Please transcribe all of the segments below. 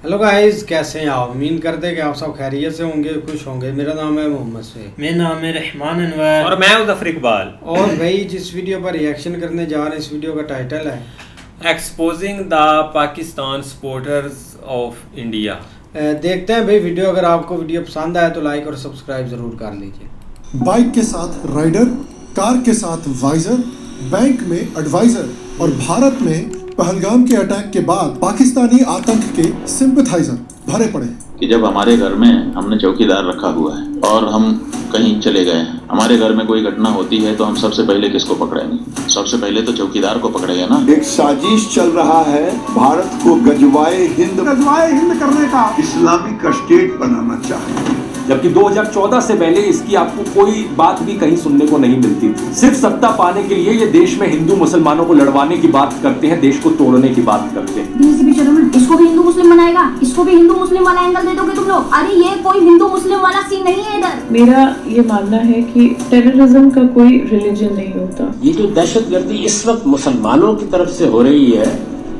Hello guys, कैसे हैं आप? उम्मीद करते हैं कि आप सब खैरियत से होंगे, खुश होंगे। मेरा नाम है मोहम्मद से। मेरा नाम है रहमान अनवर और मैं हूं ज़फर इकबाल। और भाई जिस वीडियो पर रिएक्शन करने जा रहे हैं, इस वीडियो का टाइटल है exposing the Pakistan supporters of India. देखते हैं भाई वीडियो। अगर आपको वीडियो पसंद आए तो लाइक और सब्सक्राइब जरूर कर लीजिए। बाइक के साथ राइडर, कार के साथ वाइजर, बैंक में एडवाइजर और भारत में पहलगाम के अटैक के बाद पाकिस्तानी आतंक के सिंपथाइजर भरे पड़े हैं कि जब हमारे घर में हमने चौकीदार रखा हुआ है और हम कहीं चले गए हैं, हमारे घर में कोई घटना होती है तो हम सबसे पहले किसको पकड़ेंगे? सबसे पहले तो चौकीदार को पकड़ेंगे ना। एक साजिश चल रहा है भारत को गजवाए हिंद करने का, इस्लामिक स्टेट बनाना चाहे। जबकि 2014 से पहले इसकी आपको कोई बात भी कहीं सुनने को नहीं मिलती थी। सिर्फ सत्ता पाने के लिए ये देश में हिंदू मुसलमानों को लड़वाने की बात करते हैं, देश को तोड़ने की बात करते हैं। इसको भी हिंदू मुस्लिम बनाएगा, इसको भी हिंदू मुस्लिम वाला एंगल दे दोगे तुम लोग। अरे ये कोई हिंदू मुस्लिम वाला सीन नहीं है इधर। मेरा ये मानना है कि टेररिज्म का कोई रिलीजन नहीं होता। ये जो दहशतगर्दी इस वक्त मुसलमानों की तरफ से हो रही है,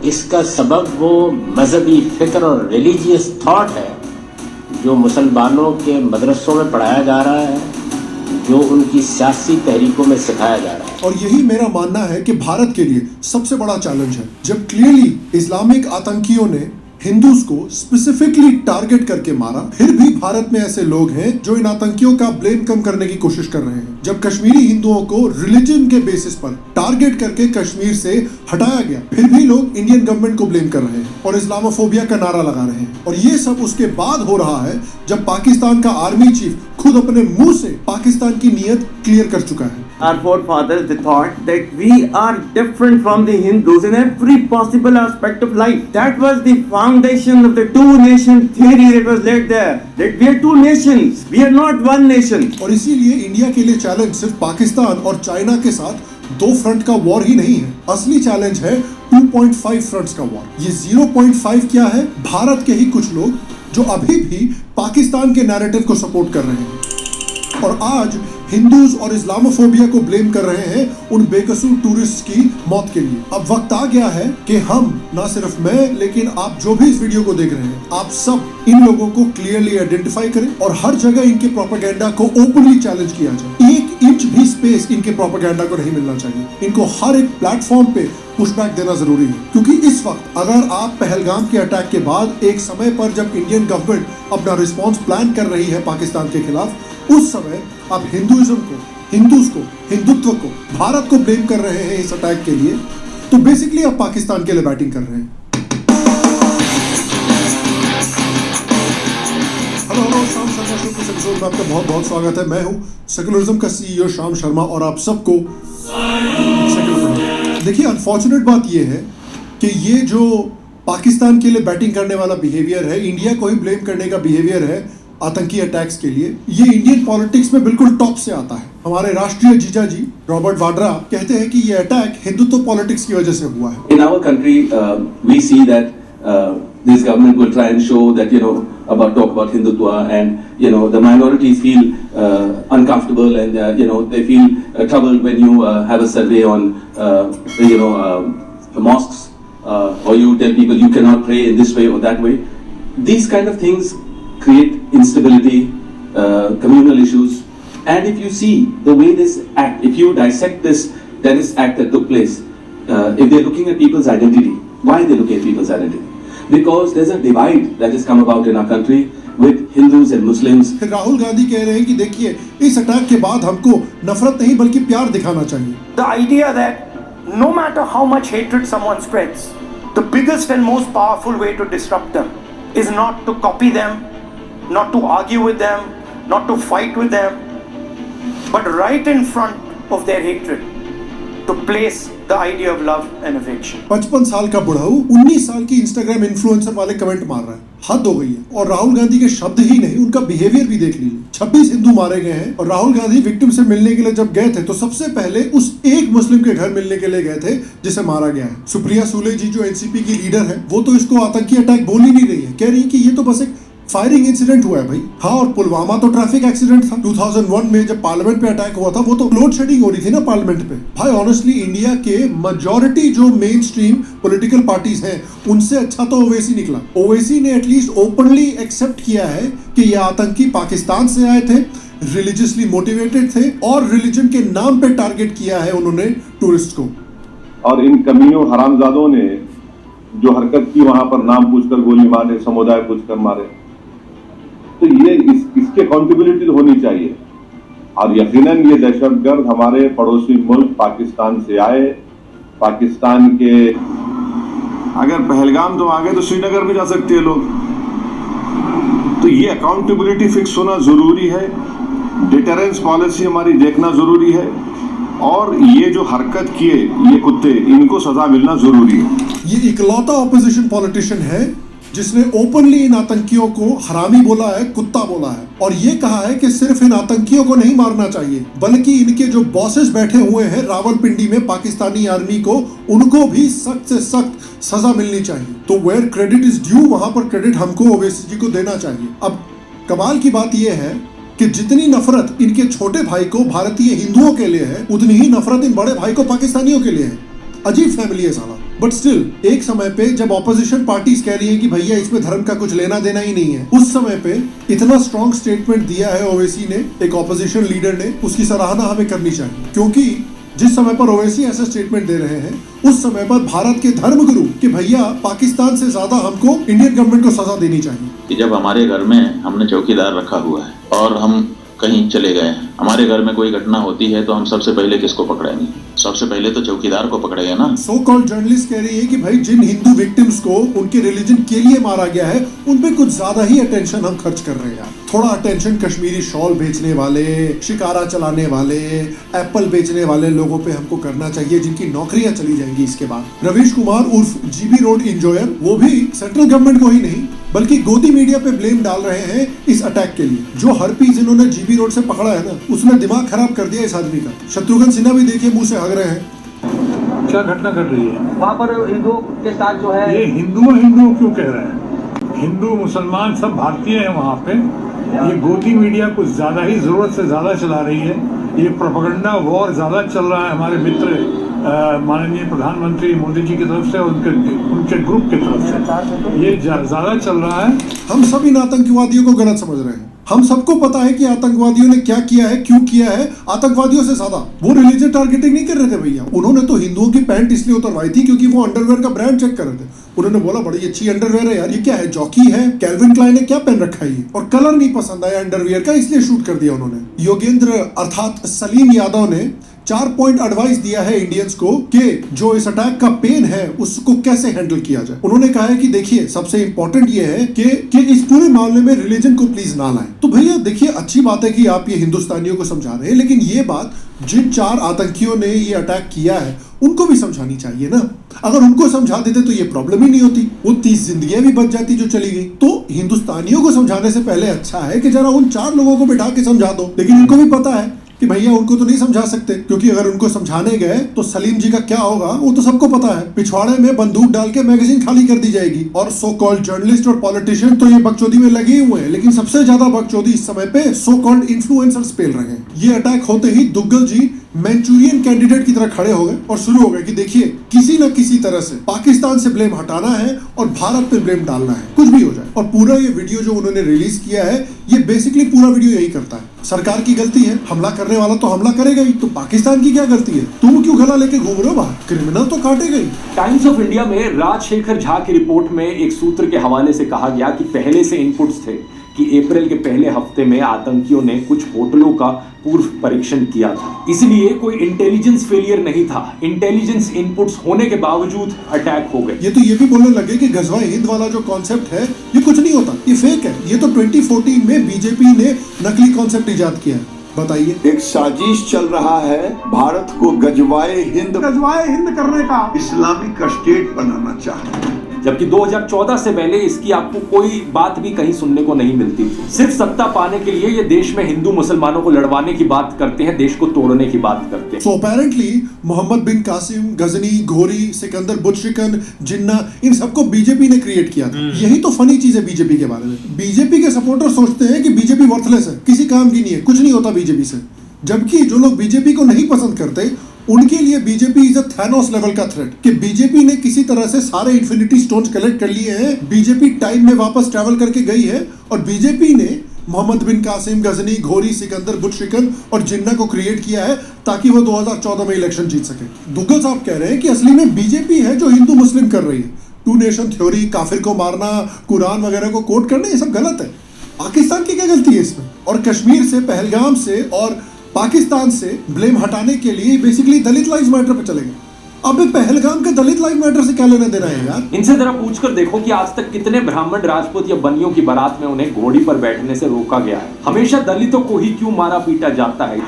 इसका सबब वो मजहबी फिक्र और रिलीजियस थॉट है जो मुसलमानों के मदरसों में पढ़ाया जा रहा है, जो उनकी सियासी तहरीकों में सिखाया जा रहा है। और यही मेरा मानना है कि भारत के लिए सबसे बड़ा चैलेंज है जब क्लियरली इस्लामिक आतंकियों ने हिंदूज को स्पेसिफिकली टारगेट करके मारा, फिर भी भारत में ऐसे लोग हैं जो इन आतंकियों का ब्लेम कम करने की कोशिश कर रहे हैं। जब कश्मीरी हिंदुओं को रिलीजन के बेसिस पर टारगेट करके कश्मीर से हटाया गया, फिर भी लोग इंडियन गवर्नमेंट को ब्लेम कर रहे हैं और इस्लामोफोबिया का नारा लगा रहे हैं। और ये सब उसके बाद हो रहा है जब पाकिस्तान का आर्मी चीफ खुद अपने मुंह से पाकिस्तान की नीयत क्लियर कर चुका है। Our forefathers, they thought that we are different from the Hindus in every possible aspect of life. That was the foundation of the two-nation theory that was laid there. That we are two nations, we are not one nation. और इसीलिए India के लिए challenge सिर्फ पाकिस्तान और China के साथ दो front का वॉर ही नहीं है, असली चैलेंज है 2.5 फ्रंट्स का वॉर। ये 0.5 क्या है? भारत के ही कुछ लोग जो अभी भी पाकिस्तान के नैरेटिव को सपोर्ट कर रहे हैं और आज हिंदूज और इस्लामोफोबिया को ब्लेम कर रहे हैं उन बेकसूर टूरिस्ट की मौत के लिए। अब वक्त आ गया है कि हम, ना सिर्फ मैं लेकिन आप जो भी इस वीडियो को देख रहे हैं, आप सब इन लोगों को क्लियरली आइडेंटिफाई करें और हर जगह इनके प्रोपेगेंडा को ओपनली चैलेंज किया जाए। 1 इंच भी स्पेस इनके प्रोपेगेंडा को नहीं मिलना चाहिए। इनको हर एक प्लेटफॉर्म पे पुशबैक देना जरूरी है, क्योंकि इस वक्त अगर आप पहलगाम के अटैक के बाद एक समय पर जब इंडियन गवर्नमेंट अपना रिस्पॉन्स प्लान कर रही है पाकिस्तान के खिलाफ, उस समय आप हिंदुइज्म को, हिंदूज को, हिंदुत्व को, भारत को ब्लेम कर रहे हैं इस अटैक के लिए, तो बेसिकली आप पाकिस्तान के लिए बैटिंग कर रहे हैं। हेलो, शाम शर्मा शो के एपिसोड में आपका बहुत बहुत स्वागत है। मैं हूं सेकुलरिज्म का सीईओ शाम शर्मा और आप सबको देखिए, अनफॉर्चुनेट बात यह है कि ये जो पाकिस्तान के लिए बैटिंग करने वाला बिहेवियर है, इंडिया को ही ब्लेम करने का बिहेवियर है आतंकी अटैक्स के लिए, ये इंडियन पॉलिटिक्स में बिल्कुल टॉप से आता है। हमारे राष्ट्रीय जीजा जी रॉबर्ट वाड्रा कहते हैं कि ये अटैक हिंदुत्व पॉलिटिक्स की वजह से हुआ है। In our country, we see that this government will try and show that, talk about Hindutva, and the minorities feel uncomfortable and they feel troubled when you have a survey on mosques, or you tell people you cannot pray in this way or that way. These kind of things create instability, communal issues, and if you see the way this act, if you dissect this terrorist act that took place, if they're looking at people's identity, why they look at people's identity? Because there's a divide that has come about in our country with Hindus and Muslims. Rahul Gandhi कह रहे हैं कि देखिए, इस attack के बाद हमको नफरत नहीं बल्कि प्यार दिखाना चाहिए। The idea that no matter how much hatred someone spreads, the biggest and most powerful way to disrupt them is not to copy them, not to argue with them, not to fight with them, but right in front of their hatred, to place the idea of love and affection. 55 साल का बुढ़ाऊ 19 साल की Instagram influencer वाले comment मार रहा है, हद हो गई है। और राहुल गांधी के शब्द ही नहीं, उनका बिहेवियर भी देख लीजिए। 26 हिंदू मारे गए हैं और राहुल गांधी विक्टिम से मिलने के लिए जब गए थे तो सबसे पहले उस एक मुस्लिम के घर मिलने के लिए गए थे जिसे मारा गया है। सुप्रिया सुले जी जो एनसीपी की लीडर है, वो तो इसको आतंकी अटैक बोल ही नहीं रही है, कह रही है कि ये तो बस एक फायरिंग इंसिडेंट हुआ है भाई। हाँ, और पुलवामा तो ट्रैफिक एक्सीडेंट था। 2001 में जब पार्लियामेंट पे अटैक हुआ था वो तो लोड शेडिंग हो रही थी ना पार्लियामेंट पे। भाई ऑनेस्टली इंडिया के मेजॉरिटी जो मेन स्ट्रीम पॉलिटिकल पार्टीज हैं उनसे अच्छा तो ओवैसी निकला। ओवैसी ने एटलीस्ट ओपनली एक्सेप्ट किया है कि ये आतंकी पाकिस्तान से आए थे, रिलीजियसली मोटिवेटेड थे और रिलीजन के नाम पे टारगेट किया है उन्होंने टूरिस्ट को। और इन कमीनों हरामजादों ने जो हरकत की वहां पर नाम पूछकर गोली मारे, समुदाय पूछकर मारे, तो ये इसके अकाउंटेबिलिटी तो होनी चाहिए। और यकीनन ये दहशतगर्द हमारे पड़ोसी मुल्क पाकिस्तान से आए। पाकिस्तान के अगर पहलगाम तो आगे तो श्रीनगर भी जा सकते हैं लोग। तो ये अकाउंटेबिलिटी फिक्स होना जरूरी है। डिटरेंस पॉलिसी हमारी देखना जरूरी है और ये जो हरकत किए ये कुत्ते, इनको सजा मिलना जरूरी है। ये इकलौता ऑपोजिशन पॉलिटिशियन है जिसने ओपनली इन आतंकियों को हरामी बोला है, कुत्ता बोला है और ये कहा है कि सिर्फ इन आतंकियों को नहीं मारना चाहिए बल्कि इनके जो बॉसेस बैठे हुए हैं रावलपिंडी में पाकिस्तानी आर्मी को, उनको भी सख्त से सख्त सजा मिलनी चाहिए। तो वेयर क्रेडिट इज ड्यू वहां पर क्रेडिट हमको ओवैसी जी को देना चाहिए। अब कमाल की बात यह है कि जितनी नफरत इनके छोटे भाई को भारतीय हिंदुओं के लिए है उतनी ही नफरत इन बड़े भाई को पाकिस्तानियों के लिए है। अजीब फैमिली है साला। बट स्टिल एक समय पे जब ऑपोजिशन पार्टीज कह रही है कि भैया इसमें धर्म का कुछ लेना देना ही नहीं है, उस समय पे इतना स्ट्रॉन्ग स्टेटमेंट दिया है ओवैसी ने, एक ऑपोजिशन लीडर ने, उसकी सराहना हमें करनी चाहिए। क्योंकि जिस समय पर ओवैसी ऐसा स्टेटमेंट दे रहे हैं उस समय पर भारत के धर्मगुरु कि भैया पाकिस्तान से ज्यादा हमको इंडियन गवर्नमेंट को सजा देनी चाहिए। कि जब हमारे घर में हमने चौकीदार रखा हुआ है और हम कहीं चले गए, हमारे घर में कोई घटना होती है तो हम सबसे पहले किसको पकड़ेंगे? सबसे पहले तो चौकीदार को पकड़ेंगे ना। सो कॉल्ड जर्नलिस्ट कह रही है कि भाई जिन हिंदू विक्टिम्स को उनके रिलीजन के लिए मारा गया है उन पे कुछ ज्यादा ही अटेंशन हम खर्च कर रहे हैं यार। थोड़ा अटेंशन कश्मीरी शॉल बेचने वाले, शिकारा चलाने वाले, एप्पल बेचने वाले लोगों पे हमको करना चाहिए जिनकी नौकरियां चली जाएंगी इसके बाद। रवीश कुमार उर्फ जीबी रोड इंजॉयर, वो भी सेंट्रल गवर्नमेंट को ही नहीं बल्कि गोदी मीडिया पे ब्लेम डाल रहे हैं इस अटैक के लिए। जो हरपीस इन्होंने जीबी रोड से पकड़ा है ना उसने दिमाग खराब कर दिया इस आदमी का। शत्रुघ्न सिन्हा भी देखिए मुंह से हग रहे हैं। क्या घटना घट रही है वहाँ पर हिंदुओं के साथ जो है? ये हिंदुओं क्यों कह रहे हैं? हिंदू मुसलमान सब भारतीय हैं वहाँ पे। ये गोदी मीडिया कुछ ज्यादा ही जरूरत से ज्यादा चला रही है। ये प्रोपेगेंडा वॉर ज्यादा चल रहा है हमारे मित्र माननीय प्रधानमंत्री मोदी जी की तरफ से और उनके ग्रुप की तरफ से ये ज्यादा चल रहा है। हम सब इन आतंकवादियों को गलत समझ रहे हैं। हम सबको पता है कि आतंकवादियों ने क्या किया है, क्यों किया है। आतंकवादियों से ज्यादा वो रिलीजियस टारगेटिंग नहीं कर रहे थे भैया। उन्होंने तो हिंदुओं की पैंट इसलिए उतरवाई थी क्योंकि वो अंडरवेयर का ब्रांड चेक कर रहे थे। उन्होंने बोला बड़ी अच्छी अंडरवेयर है यार, ये क्या है, जॉकी है, कैल्विन क्लाइन है, क्या पहन रखा है ये, और कलर नहीं पसंद आया अंडरवेयर का इसलिए शूट कर दिया उन्होंने। योगेंद्र अर्थात सलीम यादव ने 4 पॉइंट एडवाइस दिया है इंडियंस को कि जो इस अटैक का पेन है उसको कैसे हैंडल किया जाए। उन्होंने कहा है कि देखिए सबसे इंपॉर्टेंट ये है कि इस पूरे मामले में रिलीजन को प्लीज ना लाएं। तो भैया देखिए अच्छी बात है कि आप ये हिंदुस्तानियों को समझा रहे हैं, लेकिन ये बात जिन 4 आतंकियों ने ये अटैक किया है उनको भी समझानी चाहिए ना। अगर उनको समझा देते तो ये प्रॉब्लम ही नहीं होती, वो 30 जिंदगियां भी बच जाती जो चली गई। तो हिंदुस्तानियों को समझाने से पहले अच्छा है कि जरा उन 4 लोगों को बिठा के समझा दो। लेकिन उनको भी पता है कि भैया उनको तो नहीं समझा सकते, क्योंकि अगर उनको समझाने गए तो सलीम जी का क्या होगा वो तो सबको पता है। पिछवाड़े में बंदूक डाल के मैगजीन खाली कर दी जाएगी। और सो कॉल्ड जर्नलिस्ट और पॉलिटिशियन तो ये बकचोदी में लगे हुए हैं, लेकिन सबसे ज्यादा बकचोदी इस समय पे सो कॉल्ड इन्फ्लुएंसर्स पेल रहे हैं। ये अटैक होते ही दुग्गल जी मैंचूरियन कैंडिडेट की तरह खड़े हो गए और शुरू हो गए कि देखिए किसी न किसी तरह से पाकिस्तान से ब्लेम हटाना है और भारत पे ब्लेम डालना है, कुछ भी हो जाए। और पूरा ये वीडियो जो उन्होंने रिलीज किया है ये बेसिकली पूरा वीडियो यही करता है। सरकार की गलती है, हमला करने वाला तो हमला करेगा ही, तो पाकिस्तान की क्या गलती है? तुम क्यों गला लेके घूम रहे हो बाहर? क्रिमिनल तो काटेगा ही। टाइम्स ऑफ इंडिया में राजशेखर झा की रिपोर्ट में एक सूत्र के हवाले से कहा गया कि पहले से इनपुट्स थे कि अप्रैल के पहले हफ्ते में आतंकियों ने कुछ होटलों का पूर्व परीक्षण किया था, इसलिए कोई इंटेलिजेंस फेलियर नहीं था। इंटेलिजेंस इनपुट्स होने के बावजूद अटैक हो गए। ये तो ये भी बोलने लगे कि गजवाए हिंद वाला जो कॉन्सेप्ट है ये कुछ नहीं होता, ये फेक है। ये तो 2014 में बीजेपी ने नकली कॉन्सेप्ट इजाद किया है। बताइए। एक साजिश चल रहा है भारत को गजवाए हिंद करने का, इस्लामिक स्टेट बनाना चाहते हैं। जबकि 2014 से पहले इसकी आपको कोई बात भी कहीं सुनने को नहीं मिलती थी। सिर्फ सत्ता पाने के लिए ये देश में हिंदू मुसलमानों को लड़वाने की बात करते हैं, देश को तोड़ने की बात करते हैं। So apparently मोहम्मद बिन कासिम, गजनी, घोरी, सिकंदर बुटशिकन, जिन्ना, इन सबको बीजेपी ने क्रिएट किया था। यही तो फनी चीज है बीजेपी के बारे में। बीजेपी के सपोर्टर सोचते हैं कि बीजेपी वर्थलेस है, किसी काम की नहीं है, कुछ नहीं होता बीजेपी से। जबकि जो लोग बीजेपी को नहीं पसंद करते उनके लिए BJP is a Thanos level का थ्रेट कि बीजेपी ने किसी तरह से सारे इन्फिनिटी स्टोन्स कलेक्ट कर लिए हैं, बीजेपी टाइम में वापस ट्रैवल करके गई है और बीजेपी ने मोहम्मद बिन कासिम, गजनी, घोरी, सिकंदर बुटशिकन और जिन्ना को क्रिएट किया है ताकि वो 2014 में इलेक्शन जीत सके। दुग्गल साहब कह रहे हैं कि असली में बीजेपी है जो हिंदू मुस्लिम कर रही है। टू नेशन थ्योरी, काफिर को मारना, कुरान वगैरह को कोट करना, ये सब गलत है। पाकिस्तान की क्या गलती है इसमें? और कश्मीर से, पहलगाम से और पाकिस्तान से ब्लेम हटाने के लिए बेसिकली दलित लाइव्स मैटर पे चलेगा। अब पहलगाम के दलित लाइव मैटर से क्या लेना देना है यार? इनसे जरा पूछकर देखो कि आज तक कितने ब्राह्मण, राजपूत या बनियों की बारात में उन्हें घोड़ी पर बैठने से रोका गया है। हमेशा दलितों को ही क्यों मारा पीटा जाता है?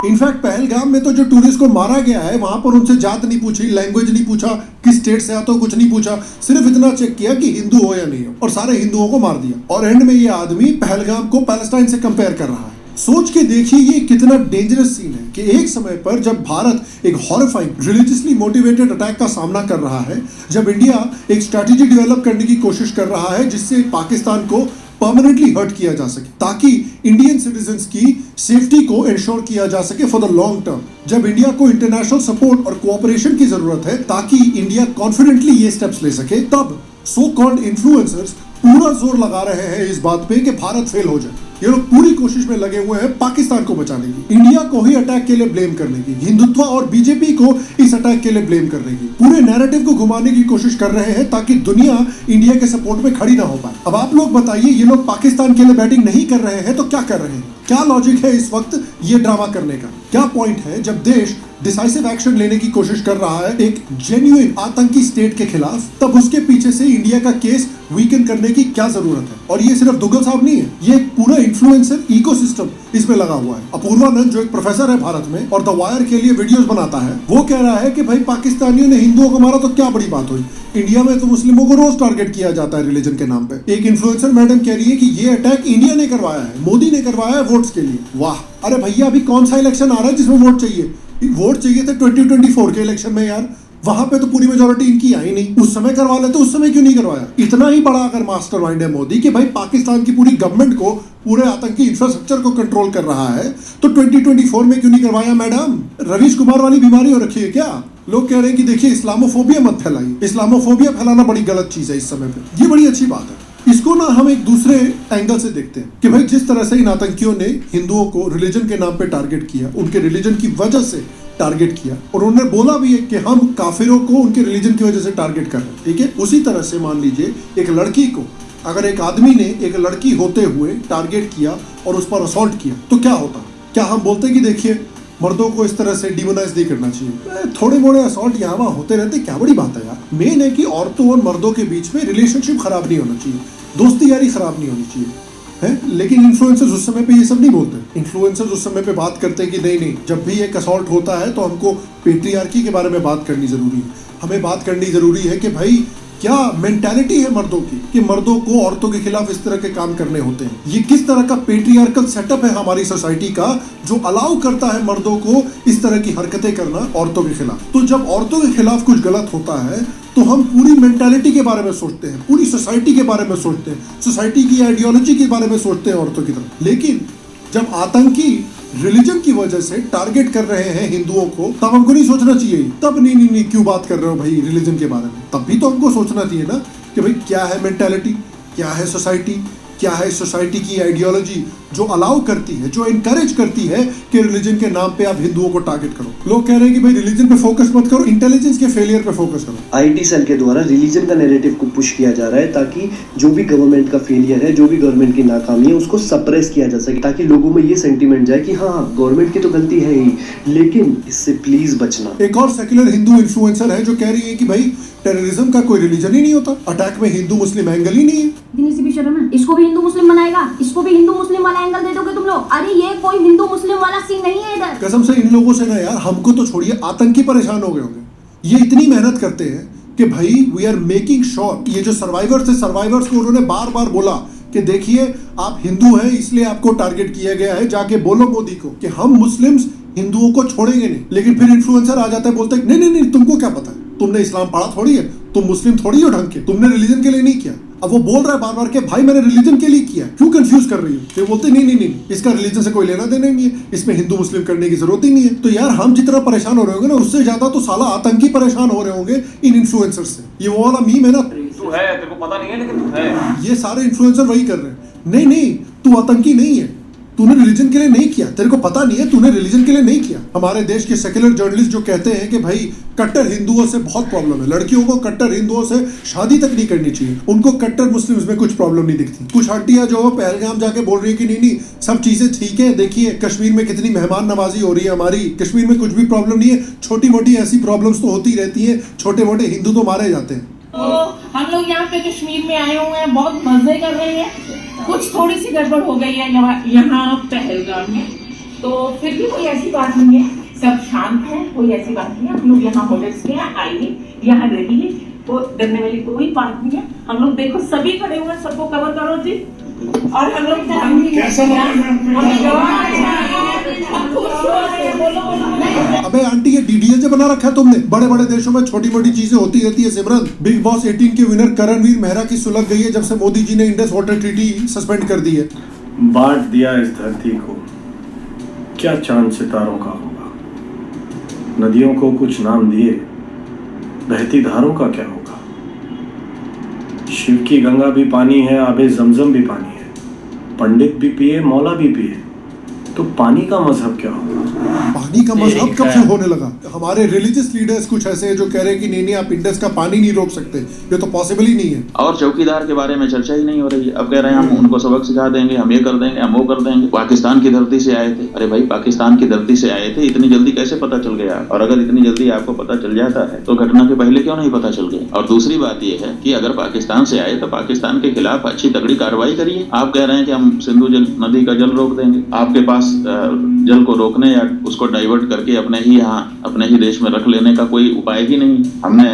इनफैक्ट पहलगाम में तो जो टूरिस्ट को मारा गया है वहां पर उनसे जात नहीं पूछी, लैंग्वेज नहीं पूछा, किस स्टेट से आते हो कुछ नहीं पूछा, सिर्फ इतना चेक किया कि हिंदू हो या नहीं हो और सारे हिंदुओं को मार दिया। और एंड में ये आदमी पहलगाम को पैलेस्टाइन से कंपेयर कर रहा है। सोच के देखिए ये कितना डेंजरस सीन है कि एक समय पर जब भारत एक हॉरिफाइंग रिलीजियसली मोटिवेटेड अटैक का सामना कर रहा है, जब इंडिया एक स्ट्रैटेजी डेवलप करने की कोशिश कर रहा है जिससे पाकिस्तान को परमानेंटली हर्ट किया जा सके ताकि इंडियन सिटीजन्स की सेफ्टी को इंश्योर किया जा सके फॉर द लॉन्ग टर्म, जब इंडिया को इंटरनेशनल सपोर्ट और कोऑपरेशन की जरूरत है ताकि इंडिया कॉन्फिडेंटली ये स्टेप्स ले सके, तब सो कॉल्ड इन्फ्लुएंसर्स पूरा जोर लगा रहे हैं इस बात पे कि भारत फेल हो जाए। ये लोग पूरी कोशिश में लगे हुए हैं पाकिस्तान को बचाने की, इंडिया को ही अटैक के लिए ब्लेम करने की, हिंदुत्व और बीजेपी को इस अटैक के लिए ब्लेम करने की, पूरे नैरेटिव को घुमाने की कोशिश कर रहे हैं ताकि दुनिया इंडिया के सपोर्ट में खड़ी ना हो पाए। अब आप लोग बताइए, ये लोग पाकिस्तान के लिए बैटिंग नहीं कर रहे हैं तो क्या कर रहे हैं? क्या लॉजिक है इस वक्त ये ड्रामा करने का? क्या पॉइंट है जब देश डिसाइसिव एक्शन लेने की कोशिश कर रहा है एक जेन्युइन आतंकी स्टेट के खिलाफ, तब उसके पीछे से इंडिया का केस वीकन करने की क्या जरूरत है? और ये सिर्फ दुग्गल साहब नहीं है, ये एक पूरा इन्फ्लुएंसर इकोसिस्टम इसमें लगा हुआ है। अपूर्वानंद जो एक प्रोफेसर है भारत में और द वायर के लिए वीडियोस बनाता है, वो कह रहा है कि भाई पाकिस्तानियों ने हिंदुओं को मारा तो क्या बड़ी बात हुई, इंडिया में तो मुस्लिमों को रोज टारगेट किया जाता है रिलीजन के नाम पे। एक इन्फ्लुएंसर मैडम कह रही है कि ये अटैक इंडिया ने करवाया है, मोदी ने करवाया है वोट्स के लिए। वाह! अरे भैया अभी कौन सा इलेक्शन आ रहा है जिसमें वोट चाहिए? वोट चाहिए थे 2024 के इलेक्शन में यार, वहां पे तो पूरी मेजोरिटी इनकी आई नहीं, उस समय करवा लेते, उस समय क्यों नहीं करवाया? इतना ही बड़ा अगर मास्टरमाइंड है मोदी कि भाई पाकिस्तान की पूरी गवर्नमेंट को, पूरे आतंकी इंफ्रास्ट्रक्चर को कंट्रोल कर रहा है, तो 2024 में क्यों नहीं करवाया? मैडम रवीश कुमार वाली बीमारी हो रखी है क्या? लोग कह रहे हैं कि देखिए इस्लामोफोबिया मत फैलाइए, इस्लामोफोबिया फैलाना बड़ी गलत चीज है इस समय पे। ये बड़ी अच्छी बात है। इसको ना हम एक दूसरे एंगल से देखते हैं कि भाई जिस तरह से इन आतंकियों ने हिंदुओं को रिलीजन के नाम पे टारगेट किया, उनके रिलीजन की वजह से टारगेट किया, और उन्होंने बोला भी है कि हम काफिरों को उनके रिलीजन की वजह से टारगेट कर रहे हैं, ठीक है? उसी तरह से मान लीजिए एक लड़की को, अगर एक आदमी ने एक लड़की होते हुए टारगेट किया और उस पर असॉल्ट किया तो क्या होता? क्या हम बोलते कि देखिए मर्दों को इस तरह से डिमोनाइज नहीं करना चाहिए, थोड़े मोड़े असॉल्ट यहाँ वहाँ होते रहते, क्या बड़ी बात है यार? मेन है कि औरतों और मर्दों के बीच में रिलेशनशिप खराब नहीं होना चाहिए, दोस्ती यारी खराब नहीं होनी चाहिए, है? लेकिन इन्फ्लुएंसर्स उस समय पे ये सब नहीं बोलते। इन्फ्लुएंसर्स उस समय पे बात करते हैं कि नहीं, जब भी एक असॉल्ट होता है तो हमको पेट्रियार्की के बारे में बात करनी जरूरी है, हमें बात करनी जरूरी है कि भाई क्या मेंटालिटी है मर्दों की कि मर्दों को औरतों के खिलाफ इस तरह के काम करने होते हैं। ये किस तरह का पेट्रियार्कल सेटअप है हमारी सोसाइटी का जो अलाउ करता है मर्दों को इस तरह की हरकतें करना औरतों के खिलाफ। तो जब औरतों के खिलाफ कुछ गलत होता है तो हम पूरी मेंटालिटी के बारे में सोचते हैं, पूरी सोसाइटी के बारे में सोचते हैं, सोसाइटी की आइडियोलॉजी के बारे में सोचते हैं औरतों की तरफ। लेकिन जब आतंकी रिलीजन की वजह से टारगेट कर रहे हैं हिंदुओं को, तब हमको नहीं सोचना चाहिए। तब नहीं क्यों बात कर रहे हो भाई रिलीजन के बारे में? तब भी तो हमको सोचना चाहिए ना कि भाई क्या है मेंटालिटी, क्या है सोसाइटी, क्या है सोसाइटी की आइडियोलॉजी जो अलाउ करती है, जो इनकरेज करती है कि रिलीजन के नाम पे आप हिंदुओं को टारगेट करो। लोग कह रहे हैं कि भाई रिलीजन पे फोकस मत करो, इंटेलिजेंस के फेलियर पे फोकस करो। आईटी सेल के द्वारा रिलीजन का नैरेटिव को पुश किया जा रहा है ताकि जो भी गवर्नमेंट का फेलियर है, जो भी गवर्नमेंट की नाकामी है, उसको सप्रेस किया जा सके, ताकि लोगों में ये सेंटीमेंट जाए कि हाँ गवर्नमेंट की तो गलती है ही, लेकिन इससे प्लीज बचना। एक और सेक्युलर हिंदू इन्फ्लुएंसर है जो कह रही है कि भाई टेररिज्म का कोई रिलीजन ही नहीं होता, अटैक में हिंदू मुस्लिम एंगल ही नहीं है। दिनेश भी शर्म है, इसको भी हिंदू मुस्लिम बनाएगा, इसको भी हिंदू मुस्लिम वाला एंगल दे दोगे तुम लोग? अरे ये कोई हिंदू मुस्लिम वाला सीन नहीं है इधर। कसम से इन लोगों से ना यार हमको तो छोड़िए, आतंकी परेशान हो गए होंगे। ये इतनी मेहनत करते हैं कि भाई वी आर मेकिंग श्योर, ये जो सर्वाइवर्स थे, सर्वाइवर्स को उन्होंने बार बार बोला कि देखिए आप हिंदू हैं इसलिए आपको टारगेट किया गया है, जाके बोलो मोदी को कि हम मुस्लिम्स हिंदुओं को छोड़ेंगे नहीं। लेकिन फिर इन्फ्लुएंसर आ जाता है, बोलता है नहीं नहीं नहीं, तुमको क्या पता है, तुमने इस्लाम पढ़ा थोड़ी है, तुम मुस्लिम थोड़ी हो ढंग के, तुमने रिलीजन के लिए नहीं किया। अब वो बोल रहा है बार बार के भाई मैंने रिलीजन के लिए किया, क्यों कंफ्यूज कर रही हो? तो बोलते नहीं नहीं नहीं, इसका रिलीजन से कोई लेना देना नहीं है, इसमें हिंदू मुस्लिम करने की जरूरत ही नहीं है। तो यार हम जितना परेशान हो रहे होंगे ना, उससे ज्यादा तो साला आतंकी परेशान हो रहे होंगे इन इन्फ्लुएंसर से। ये वो वाला मीम है ना, तू है, तेरे को पता नहीं है लेकिन तू है। ये सारे इन्फ्लुएंसर वही कर रहे हैं। नहीं नहीं, तू आतंकी नहीं है, तूने रिलीजन के लिए नहीं किया, तेरे को पता नहीं है, तूने रिलीजन के लिए नहीं किया। हमारे देश के सेक्युलर जर्नलिस्ट जो कहते हैं कि भाई कट्टर हिंदुओं से बहुत प्रॉब्लम है, लड़कियों को कट्टर हिंदुओं से शादी तक नहीं करनी चाहिए, उनको कट्टर मुस्लिम्स में कुछ प्रॉब्लम नहीं दिखती। कुछ आंटियां जो पहलगाम जाके बोल रही है कि नहीं नहीं सब चीजें ठीक है, देखिए कश्मीर में कितनी मेहमान नवाजी हो रही है हमारी, कश्मीर में कुछ भी प्रॉब्लम नहीं है, छोटी मोटी ऐसी प्रॉब्लम्स तो होती रहती है, छोटे मोटे हिंदू तो मारे जाते हैं। तो हम लोग यहाँ पे कश्मीर में आए हुए हैं, बहुत मजे कर रहे हैं। कुछ थोड़ी सी गड़बड़ हो गई है यहाँ पहलगाम में, तो फिर भी कोई ऐसी बात नहीं है, सब शांत है, कोई ऐसी बात नहीं है। हम लोग यहाँ होटल्स के हैं, आइए यहाँ रहिए, तो डरने वाली कोई बात नहीं है। हम लोग देखो सभी खड़े हुए हैं, सबको कवर करो जी। और हम लोग अबे आंटी ये डीडीएल बना रखा है तुमने, बड़े बड़े देशों में छोटी मोटी चीजें होती रहती है सिमरन। बिग बॉस 18 के विनर करणवीर मेहरा की सुलग गई है जब से मोदी जी ने इंडस वाटर ट्रीटी सस्पेंड कर दी है। बांट दिया इस धरती को, क्या चांद सितारों का होगा, नदियों को कुछ नाम दिए, बहती धारों का क्या होगा। शिव की गंगा भी पानी है, आबे जमजम भी पानी है, पंडित भी पिए मौला भी पिए, तो पानी का मजहब क्या होगा? पानी का मजहब कब से होने लगा? हमारे रिलीजियस लीडर्स कुछ ऐसे हैं जो कह रहे हैं कि नहीं नहीं आप इंडस का पानी नहीं रोक सकते, ये तो पॉसिबल ही नहीं है। और चौकीदार के बारे में चर्चा ही नहीं हो रही है। अब कह रहे हैं हम उनको सबक सिखा देंगे, हम ये कर देंगे, हम वो कर देंगे। पाकिस्तान की धरती से आए थे, अरे भाई पाकिस्तान की धरती से आए थे, इतनी जल्दी कैसे पता चल गया? और अगर इतनी जल्दी आपको पता चल जाता है तो घटना के पहले क्यों नहीं पता चल गया? और दूसरी बात ये है कि अगर पाकिस्तान से आए तो पाकिस्तान के खिलाफ अच्छी तगड़ी कार्रवाई करिए। आप कह रहे हैं कि हम सिंधु नदी का जल रोक देंगे, आपके पास जल को रोकने या उसको डाइवर्ट करके अपने ही यहाँ अपने ही देश में रख लेने का कोई उपाय ही नहीं। हमने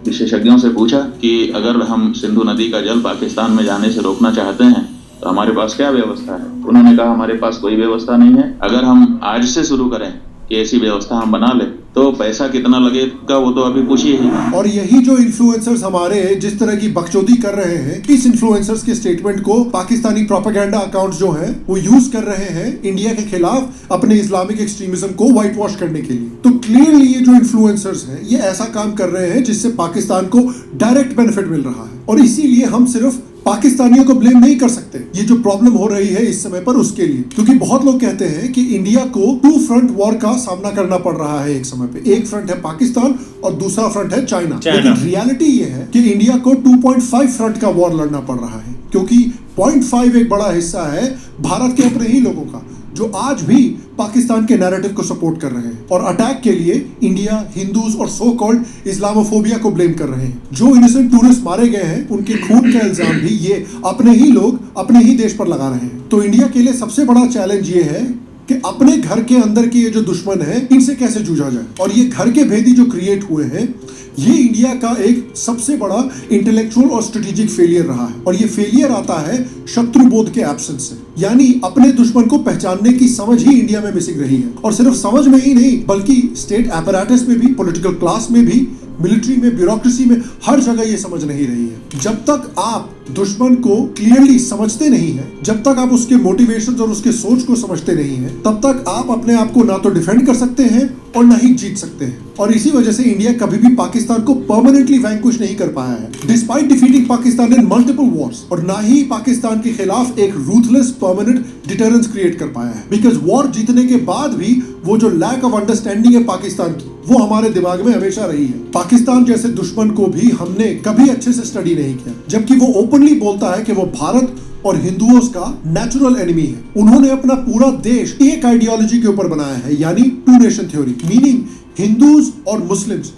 विशेषज्ञों से पूछा कि अगर हम सिंधु नदी का जल पाकिस्तान में जाने से रोकना चाहते हैं तो हमारे पास क्या व्यवस्था है? उन्होंने कहा हमारे पास कोई व्यवस्था नहीं है। अगर हम आज से शुरू करें कि ऐसी व्यवस्था हम बना ले तो पैसा कितना लगेगा वो तो अभी पूछिए ही। और यही जो इन्फ्लुएंसर्स हमारे जिस तरह की बकचोदी कर रहे हैं, इस इन्फ्लुएंसर्स के स्टेटमेंट को पाकिस्तानी प्रोपेगेंडा अकाउंट्स जो हैं वो यूज कर रहे हैं इंडिया के खिलाफ अपने इस्लामिक एक्सट्रीमिज्म को व्हाइट वॉश करने के लिए। तो क्लियरली ये जो इन्फ्लुएंसर्स हैं ये ऐसा काम कर रहे हैं जिससे पाकिस्तान को डायरेक्ट बेनिफिट मिल रहा है। और इसीलिए हम सिर्फ पाकिस्तानियों को ब्लेम नहीं कर सकते ये जो प्रॉब्लम हो रही है इस समय पर उसके लिए, क्योंकि बहुत लोग कहते हैं कि इंडिया को 2 फ्रंट वॉर का सामना करना पड़ रहा है एक समय पे। एक फ्रंट है पाकिस्तान और दूसरा फ्रंट है चाइना। लेकिन रियलिटी ये है कि इंडिया को 2.5 फ्रंट का वॉर लड़ना पड़ रहा है, क्योंकि 0.5 एक बड़ा हिस्सा है भारत के अपने ही लोगों का जो आज भी पाकिस्तान के नैरेटिव को सपोर्ट कर रहे हैं और अटैक के लिए इंडिया, हिंदूज और सो कॉल्ड इस्लामोफोबिया को ब्लेम कर रहे हैं। जो इनोसेंट टूरिस्ट मारे गए हैं उनके खून का इल्जाम भी ये अपने ही लोग अपने ही देश पर लगा रहे हैं। तो इंडिया के लिए सबसे बड़ा चैलेंज ये है कि अपने घर के अंदर के ये जो दुश्मन है इनसे कैसे जूझा जाए। और ये घर के भेदी जो क्रिएट हुए हैं ये इंडिया का एक सबसे बड़ा इंटेलेक्चुअल और स्ट्रेटेजिक फेलियर रहा है। और ये फेलियर आता है शत्रुबोध के एब्सेंस से, यानी अपने दुश्मन को पहचानने की समझ ही इंडिया में मिसिंग रही है। और सिर्फ समझ में ही नहीं बल्कि स्टेट एपरेटस में भी, पॉलिटिकल क्लास में भी, मिलिट्री में, ब्यूरोक्रेसी में, हर जगह ये समझ नहीं रही है। जब तक आप दुश्मन को क्लियरली समझते नहीं है, जब तक आप उसके मोटिवेशंस और उसके सोच को समझते नहीं है, तब तक आप अपने आप को ना तो डिफेंड कर सकते हैं और ना ही जीत सकते हैं। और इसी वजह से इंडिया कभी भी पाकिस्तान को परमानेंटली वैंक्विश नहीं कर पाया है डिस्पाइट डिफीटिंग पाकिस्तान इन मल्टीपल वॉर्स, और ना ही पाकिस्तान के खिलाफ एक रूथलेस परमानेंट डिटरेंस क्रिएट कर पाया है। बिकॉज वॉर जीतने के बाद भी वो जो लैक ऑफ अंडरस्टैंडिंग है पाकिस्तान की वो हमारे दिमाग में हमेशा रही है। पाकिस्तान जैसे दुश्मन को भी हमने कभी अच्छे से स्टडी नहीं किया, जबकि वो ओपनली बोलता है कि वो भारत और हिंदुओं का नेचुरल एनिमी है। उन्होंने अपना पूरा देश एक आइडियोलॉजी के ऊपर बनाया है, यानी 2 नेशन थ्योरी, मीनिंग हिंदूज और मुस्लिम्स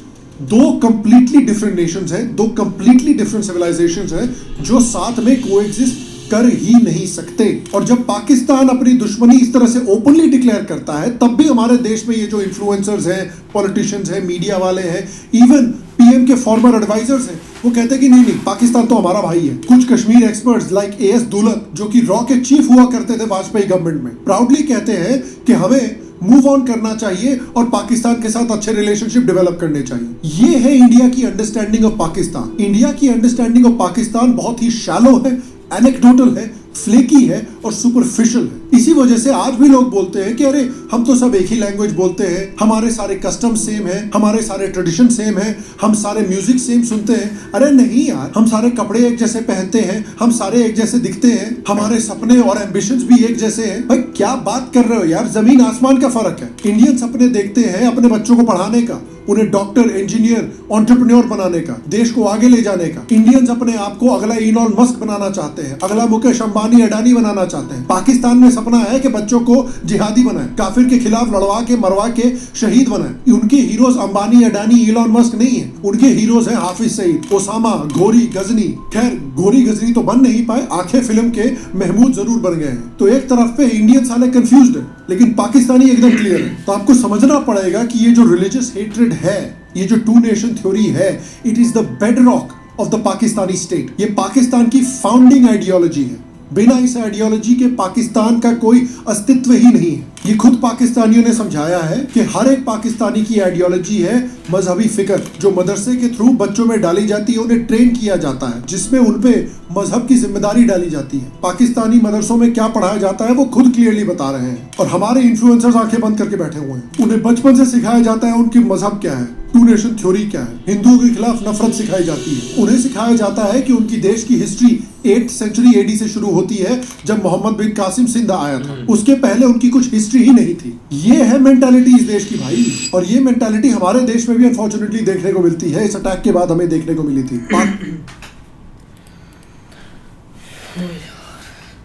2 कंप्लीटली डिफरेंट नेशंस हैं, 2 कंप्लीटली डिफरेंट सिविलाइजेशंस हैं जो साथ में कोएग्जिस्ट कर ही नहीं सकते। और जब पाकिस्तान अपनी दुश्मनी इस तरह से ओपनली डिक्लेयर करता है, तब भी हमारे देश में ये जो इन्फ्लुएंसर्स हैं, पॉलिटिशियंस हैं, मीडिया वाले हैं, इवन पीएम के फॉर्मर एडवाइजर्स हैं, वो कहते हैं कि नहीं पाकिस्तान तो हमारा भाई है। कुछ Kashmir experts like as Dulat, जो कि रॉ के चीफ हुआ करते थे वाजपेयी गवर्नमेंट में, प्राउडली कहते हैं कि हमें मूव ऑन करना चाहिए और पाकिस्तान के साथ अच्छे रिलेशनशिप डेवलप करने चाहिए। ये है इंडिया की अंडरस्टैंडिंग ऑफ पाकिस्तान। इंडिया की अंडरस्टैंडिंग ऑफ पाकिस्तान बहुत ही शैलो है, एनेक्डोटल है, फ्लेकी है और सुपरफिशियल है। इसी वजह से आज भी लोग बोलते हैं कि अरे हम तो सब एक ही लैंग्वेज बोलते हैं, हमारे सारे कस्टम सेम है, हमारे सारे ट्रेडिशन सेम है, हम सारे म्यूजिक सेम सुनते हैं। अरे नहीं यार, हम सारे कपड़े एक जैसे पहनते हैं, हम सारे एक जैसे दिखते हैं, हमारे सपने और एम्बिशंस भी एक जैसे हैं। भाई क्या बात कर रहे हो यार, जमीन आसमान का फर्क है। इंडियन सपने देखते हैं अपने बच्चों को पढ़ाने का, उन्हें डॉक्टर, इंजीनियर, एंटरप्रेन्योर बनाने का, देश को आगे ले जाने का। इंडियंस अपने आप को अगला इलॉन मस्क बनाना चाहते हैं, अगला मुकेश अंबानी, अडानी बनाना चाहते हैं। पाकिस्तान में सपना है कि बच्चों को जिहादी बनाए, काफिर के खिलाफ लड़वा के मरवा के शहीद बनाए। उनके heroes Ambani, Adani, Elon Musk नहीं है, उनके हीरोज हैं हाफिज सईद, ओसामा, घोरी, गजनी। खैर घोरी गजनी तो बन नहीं पाए, आंखें फिल्म के महमूद जरूर बन गए हैं। तो एक तरफ पे इंडियन साले कंफ्यूज्ड है, लेकिन पाकिस्तानी एकदम क्लियर है। तो आपको समझना पड़ेगा कि ये जो रिलीजियस हेट्रेड है, ये जो टू नेशन थ्योरी है, it is the bedrock of the Pakistani state. ये पाकिस्तान की फाउंडिंग आइडियोलॉजी है। बिना इस आइडियोलॉजी के पाकिस्तान का कोई अस्तित्व ही नहीं है। ये खुद पाकिस्तानियों ने समझाया है कि हर एक पाकिस्तानी की आइडियोलॉजी है मजहबी फिक्र, जो मदरसे के थ्रू बच्चों में डाली जाती है, उन्हें ट्रेन किया जाता है, जिसमें उनपे मजहब की जिम्मेदारी डाली जाती है। पाकिस्तानी मदरसों में क्या पढ़ाया जाता है वो खुद क्लियरली बता रहे हैं, और हमारे इन्फ्लुएंसर्स आंखें बंद करके बैठे हुए हैं। उन्हें बचपन से सिखाया जाता है उनकी मजहब क्या है, टू नेशन थ्योरी क्या है, हिंदुओं के खिलाफ नफरत सिखाई जाती है। उन्हें सिखाया जाता है कि उनकी देश की हिस्ट्री 8th सेंचुरी एडी से शुरू होती है, जब मोहम्मद बिन कासिम सिंध आया था। उसके पहले उनकी कुछ हिस्ट्री ही नहीं थी। ये है मेंटालिटी इस देश की भाई, और ये मेंटालिटी हमारे देश में भी अनफॉर्चुनेटली देखने को मिलती है। इस अटैक के बाद हमें देखने को मिली थी।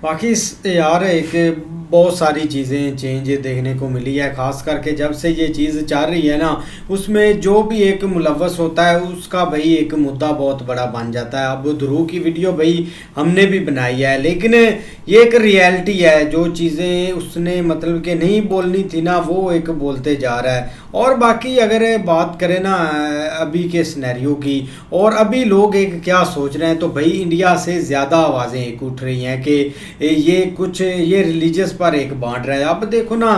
बाकी यार एक बहुत सारी चीज़ें चेंज देखने को मिली है, ख़ास करके जब से ये चीज़ चल रही है ना, उसमें जो भी एक मुलव्वस होता है उसका भाई एक मुद्दा बहुत बड़ा बन जाता है। अब ध्रुव की वीडियो भाई हमने भी बनाई है, लेकिन ये एक रियलिटी है। जो चीज़ें उसने मतलब कि नहीं बोलनी थी ना, वो एक बोलते जा रहा है। और बाकी अगर बात करें ना अभी के सिनेरियो की, और अभी लोग एक क्या सोच रहे हैं, तो भाई इंडिया से ज़्यादा आवाज़ें एक उठ रही हैं कि ये रिलीजियस पर एक बांट रहा है। अब देखो ना,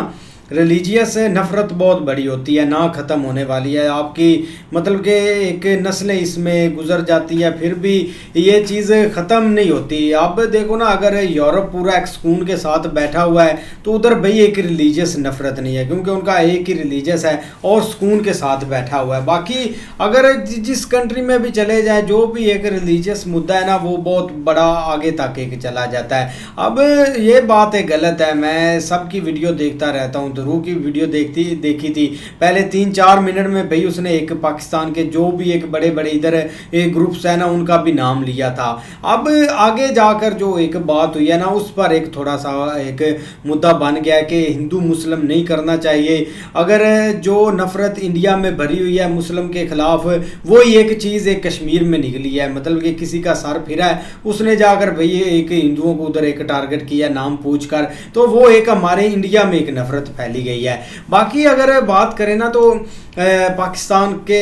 रिलीजियस नफ़रत बहुत बड़ी होती है, ना ख़त्म होने वाली है। आपकी मतलब कि एक नस्लें इसमें गुजर जाती है, फिर भी ये चीज़ ख़त्म नहीं होती। अब देखो ना, अगर यूरोप पूरा एक सुकून के साथ बैठा हुआ है, तो उधर भाई एक रिलीजियस नफ़रत नहीं है, क्योंकि उनका एक ही रिलीजियस है और सुकून के साथ बैठा हुआ है। बाकी अगर जिस कंट्री में भी चले जाए, जो भी एक रिलीजियस मुद्दा है ना, वो बहुत बड़ा आगे तक एक चला जाता है। अब ये बात है गलत है, मैं सबकी वीडियो देखता रहता हूँ, ध्रुव की वीडियो देखी थी पहले 3-4 मिनट में भाई उसने एक पाकिस्तान के जो भी एक बड़े बड़े इधर एक ग्रुप्स है ना, उनका भी नाम लिया था। अब आगे जाकर जो एक बात हुई है ना, उस पर एक थोड़ा सा एक मुद्दा बन गया है कि हिंदू मुस्लिम नहीं करना चाहिए। अगर जो नफ़रत इंडिया में भरी हुई है मुस्लिम के ख़िलाफ़, वही एक चीज़ एक कश्मीर में निकली है। मतलब कि किसी का सर फिरा है, उसने जाकर भाई एक हिंदुओं को उधर एक टारगेट किया नाम पूछ कर, तो वो एक हमारे इंडिया में एक नफ़रत फैली गई है। बाकी अगर बात करें ना, तो पाकिस्तान के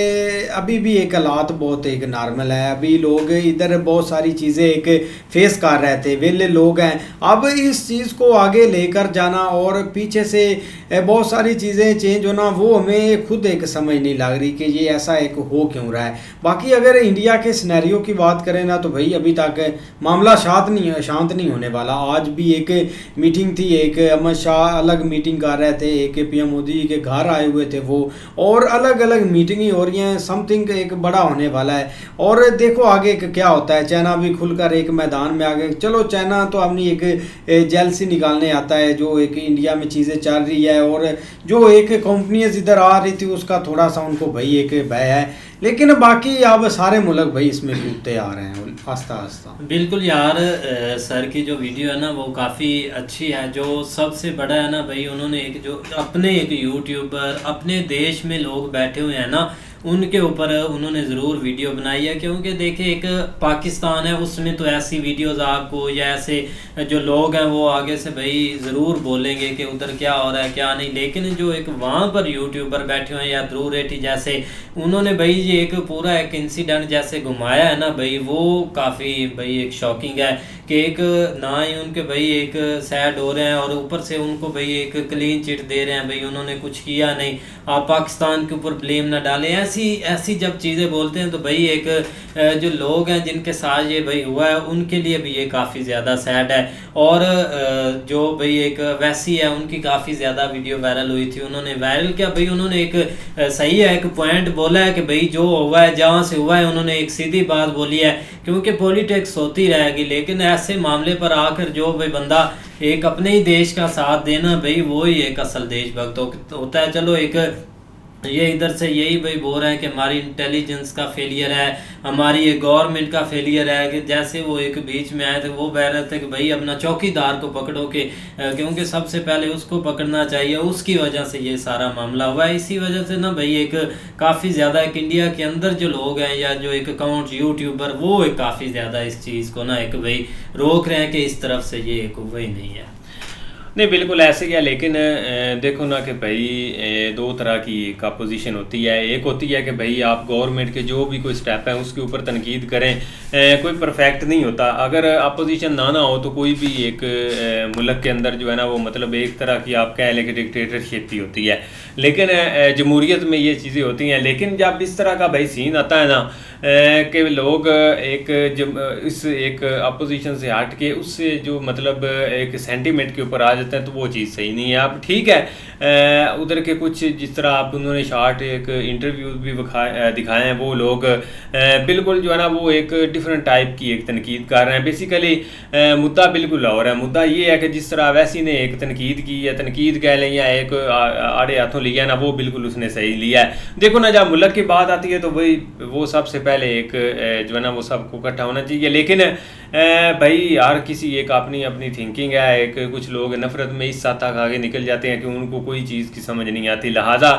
अभी भी एक हालात बहुत एक नॉर्मल है। अभी लोग इधर बहुत सारी चीज़ें एक फेस कर रहे थे, वेले लोग हैं। अब इस चीज़ को आगे लेकर जाना और पीछे से बहुत सारी चीज़ें चेंज होना, वो हमें खुद एक समझ नहीं लग रही कि ये ऐसा एक हो क्यों रहा है। बाकी अगर इंडिया के सिनेरियो की बात करें ना, तो भाई अभी तक मामला शांत नहीं होने वाला। आज भी एक मीटिंग थी, एक अमित शाह अलग मीटिंग कर रहे थे, एक पीएम मोदी के घर आए हुए थे वो, और अलग अलग मीटिंग ही हो रही हैं। समथिंग एक बड़ा होने वाला है, और देखो आगे क्या होता है। चाइना भी खुलकर एक मैदान में आ गए। चलो चाइना तो अपनी एक जेलसी निकालने आता है, जो एक इंडिया में चीज़ें चल रही है, और जो एक कंपनीज इधर आ रही थी उसका थोड़ा सा उनको भाई एक भय है। लेकिन बाकी अब सारे मुल्क भाई इसमें कूदते आ रहे हैं आस्ता आस्ता। बिल्कुल यार, सर की जो वीडियो है ना वो काफ़ी अच्छी है। जो सबसे बड़ा है ना भाई, उन्होंने एक जो अपने एक यूट्यूबर अपने देश में लोग बैठे हुए हैं ना, उनके ऊपर उन्होंने ज़रूर वीडियो बनाई है। क्योंकि देखिए एक पाकिस्तान है, उसमें तो ऐसी वीडियोस आपको या ऐसे जो लोग हैं वो आगे से भाई ज़रूर बोलेंगे कि उधर क्या हो रहा है क्या नहीं, लेकिन जो एक वहाँ पर यूट्यूबर बैठे हुए हैं या ध्रुव रेड्डी जैसे, उन्होंने भाई ये एक पूरा एक इंसिडेंट जैसे घुमाया है ना भाई, वो काफ़ी भाई एक शॉकिंग है कि एक ना ही उनके भाई एक सैड हो रहे हैं और ऊपर से उनको भाई एक क्लीन चिट दे रहे हैं, भाई उन्होंने कुछ किया नहीं, आप पाकिस्तान के ऊपर ब्लेम ना डालें। ऐसी जब चीज़ें बोलते हैं तो भाई एक जो लोग हैं जिनके साथ ये भाई हुआ है उनके लिए भी ये काफ़ी ज़्यादा सैड है। और जो भाई एक वैसी है उनकी काफ़ी ज़्यादा वीडियो वायरल हुई थी, उन्होंने वायरल किया भाई, उन्होंने एक सही है एक पॉइंट बोला है कि भाई जो हुआ है जहाँ से हुआ है, उन्होंने एक सीधी बात बोली है। क्योंकि पॉलिटिक्स होती रहेगी, लेकिन ऐसे मामले पर आकर जो भाई बंदा एक अपने ही देश का साथ देना भाई वो ही एक असल देशभक्त होता है। चलो एक ये इधर से यही भाई बोल रहे हैं कि हमारी इंटेलिजेंस का फेलियर है, हमारी ये गवर्नमेंट का फेलियर है, कि जैसे वो एक बीच में आए थे वो कह रहे थे कि भाई अपना चौकीदार को पकड़ो के, क्योंकि सबसे पहले उसको पकड़ना चाहिए, उसकी वजह से ये सारा मामला हुआ है। इसी वजह से ना भाई एक काफ़ी ज़्यादा एक इंडिया के अंदर जो लोग हैं या जो एक अकाउंट यूट्यूबर वो एक काफ़ी ज़्यादा इस चीज़ को ना एक भाई रोक रहे हैं कि इस तरफ से ये एक वही नहीं है। नहीं बिल्कुल ऐसे क्या, लेकिन देखो ना कि भाई दो तरह की एक अपोजिशन होती है। एक होती है कि भाई आप गवर्नमेंट के जो भी कोई स्टेप है उसके ऊपर तनकीद करें, कोई परफेक्ट नहीं होता। अगर अपोजिशन ना हो तो कोई भी एक मुल्क के अंदर जो है ना वो मतलब एक तरह की आप कह लें कि डिक्टेटरशिप ही होती है, लेकिन जमहूरियत में ये चीज़ें होती हैं। लेकिन जब इस तरह का भाई सीन आता है ना कि लोग इस एक अपोजिशन से हट के उससे जो मतलब एक सेंटीमेंट के ऊपर आ जाते हैं तो वो चीज़ सही नहीं है। आप ठीक है उधर के कुछ जिस तरह आप उन्होंने शार्ट एक इंटरव्यूज भी दिखाए हैं, वो लोग बिल्कुल जो है ना वो एक डिफरेंट टाइप की एक तनकीद कर रहे हैं। बेसिकली मुद्दा बिल्कुल और है, मुद्दा ये है कि जिस तरह वैसी ने एक तनकीद की या तनकीद कह लें या एक आड़े हाथों लिया ना, वो बिल्कुल उसने सही लिया है। देखो ना जब मुल्क की बात आती है तो भाई वो सबसे पहले एक जो है ना वो सबको इकट्ठा होना चाहिए। लेकिन भाई हर किसी एक अपनी अपनी थिंकिंग है। एक कुछ लोग नफरत में इस हद तक आगे निकल जाते हैं कि उनको कोई चीज़ की समझ नहीं आती। लिहाजा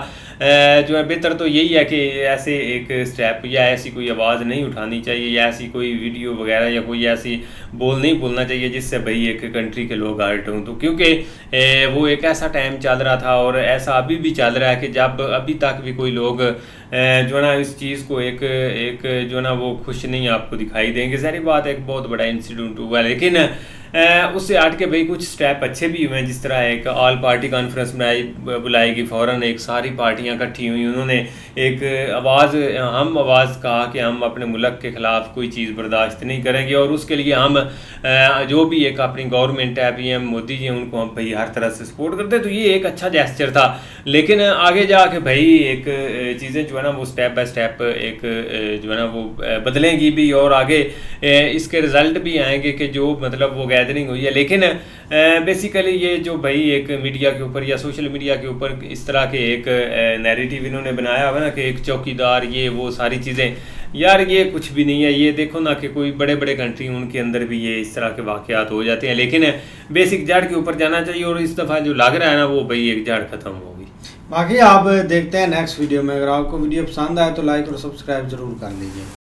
जो है बेहतर तो यही है कि ऐसे एक स्टेप या ऐसी कोई आवाज़ नहीं उठानी चाहिए या ऐसी कोई वीडियो वगैरह या कोई ऐसी बोल नहीं बोलना चाहिए जिससे भाई एक कंट्री के लोग हर्ट हों। तो क्योंकि वो एक ऐसा टाइम चल रहा था और ऐसा अभी भी चल रहा है कि जब अभी तक भी कोई लोग जो है ना इस चीज़ को एक जो है ना वो खुश नहीं आपको दिखाई देंगे। सारी बात एक बहुत बड़ा इंसिडेंट हुआ, लेकिन उससे हट के भाई कुछ स्टेप अच्छे भी हुए हैं। जिस तरह एक ऑल पार्टी कॉन्फ्रेंस बुलाएगी, फ़ौरन एक सारी पार्टियां इकट्ठी हुई, उन्होंने एक हम आवाज़ कहा कि हम अपने मुल्क के ख़िलाफ़ कोई चीज़ बर्दाश्त नहीं करेंगे और उसके लिए हम जो भी एक अपनी गवर्नमेंट है PM मोदी जी उनको हम भाई हर तरह से सपोर्ट करते हैं। तो ये एक अच्छा जेस्चर था, लेकिन आगे जाके भाई एक चीज़ें जो है ना वो स्टेप बाय स्टेप एक जो है ना वो बदलेंगी भी और आगे इसके रिज़ल्ट भी आएंगे कि जो मतलब वो गैदरिंग हुई है। लेकिन बेसिकली ये जो भाई एक मीडिया के ऊपर या सोशल मीडिया के ऊपर इस तरह के एक नैरेटिव इन्होंने बनाया हुआ ना कि एक चौकीदार ये वो सारी चीज़ें, यार ये कुछ भी नहीं है। ये देखो ना कि कोई बड़े बड़े कंट्री उनके अंदर भी ये इस तरह के वाक़यात हो जाते हैं, लेकिन बेसिक जड़ के ऊपर जाना चाहिए और इस दफ़ा जो लग रहा है ना वो भाई एक जड़ ख़त्म होगी। बाकी आप देखते हैं नेक्स्ट वीडियो में। अगर आपको वीडियो पसंद आए तो लाइक और सब्सक्राइब ज़रूर कर लीजिए।